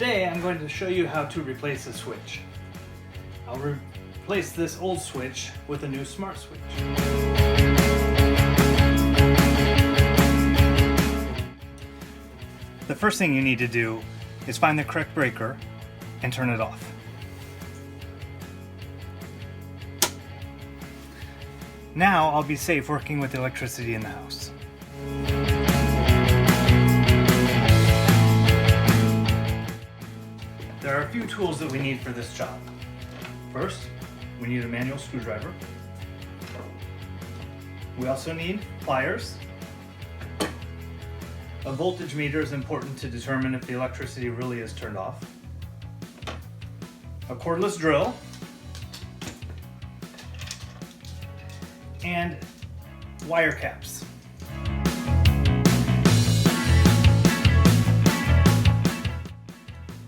Today I'm going to show you how to replace a switch. I'll replace this old switch with a new smart switch. The first thing you need to do is find the correct breaker and turn it off. Now I'll be safe working with the electricity in the house. There are a few tools that we need for this job. First, we need a manual screwdriver. We also need pliers. A voltage meter is important to determine if the electricity really is turned off. A cordless drill. And wire caps.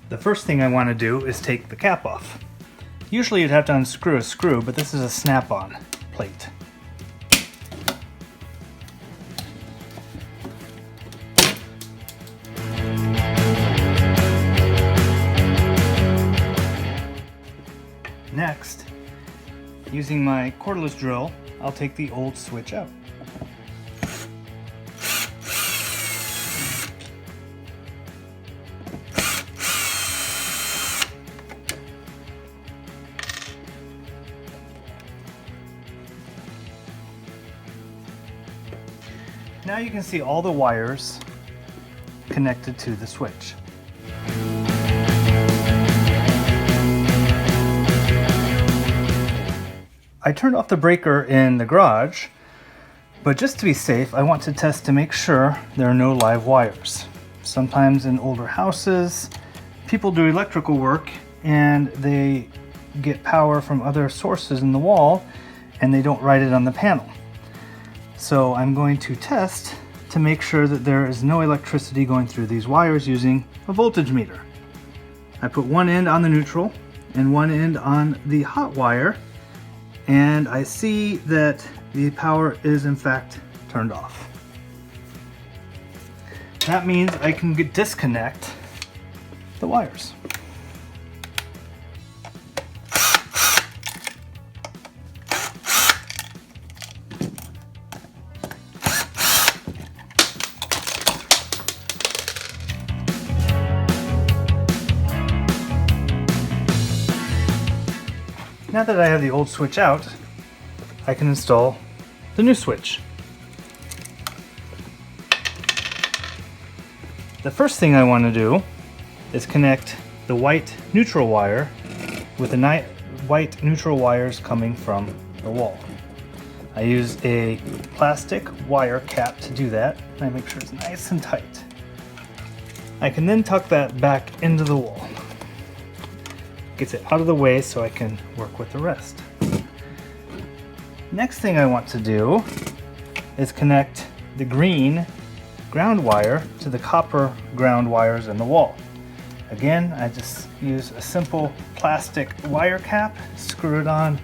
The first thing I want to do is take the cap off. Usually you'd have to unscrew a screw, but this is a snap-on plate. Next, using my cordless drill, I'll take the old switch out. Now you can see all the wires connected to the switch. I turned off the breaker in the garage, but just to be safe, I want to test to make sure there are no live wires. Sometimes in older houses, people do electrical work and they get power from other sources in the wall and they don't write it on the panel. So I'm going to test to make sure that there is no electricity going through these wires using a voltage meter. I put one end on the neutral and one end on the hot wire, and I see that the power is in fact turned off. That means I can disconnect the wires. Now that I have the old switch out, I can install the new switch. The first thing I want to do is connect the white neutral wire with the white neutral wires coming from the wall. I use a plastic wire cap to do that, and I make sure it's nice and tight. I can then tuck that back into the wall. Gets it out of the way so I can work with the rest. Next thing I want to do is connect the green ground wire to the copper ground wires in the wall. Again, I just use a simple plastic wire cap, screw it on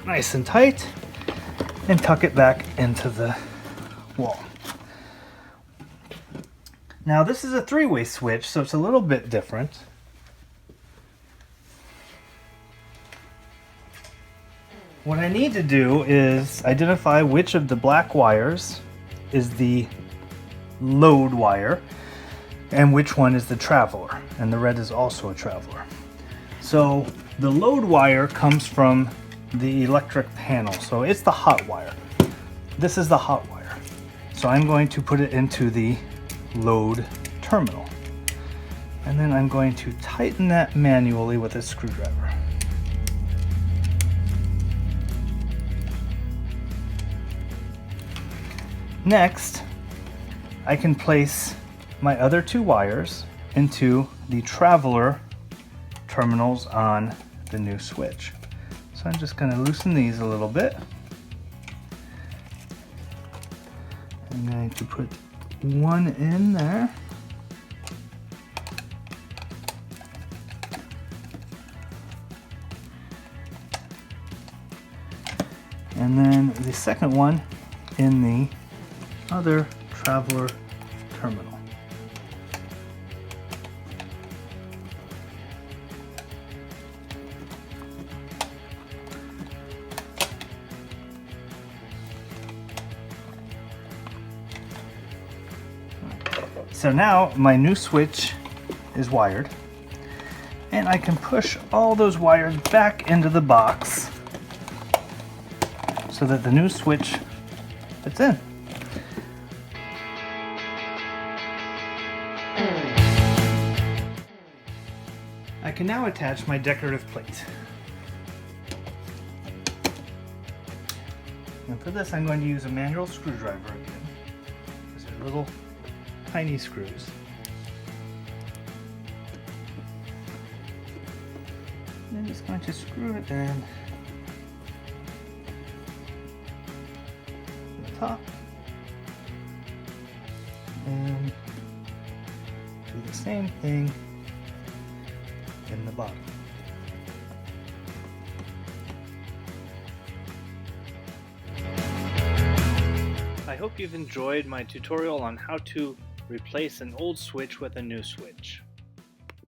nice and tight, and tuck it back into the wall. Now this is a three-way switch, so it's a little bit different. What I need to do is identify which of the black wires is the load wire and which one is the traveler, and the red is also a traveler. So the load wire comes from the electric panel, so it's the hot wire. This is the hot wire. So I'm going to put it into the load terminal, and then I'm going to tighten that manually with a screwdriver. Next, I can place my other two wires into the traveler terminals on the new switch. So I'm just going to loosen these a little bit. I'm going to put one in there. And then the second one in the other traveler terminal. So now my new switch is wired, and I can push all those wires back into the box so that the new switch fits in. I can now attach my decorative plate. And for this I'm going to use a manual screwdriver again. These are little tiny screws. And I'm just going to screw it in to the top and do the same thing in the bottom. I hope you've enjoyed my tutorial on how to replace an old switch with a new switch.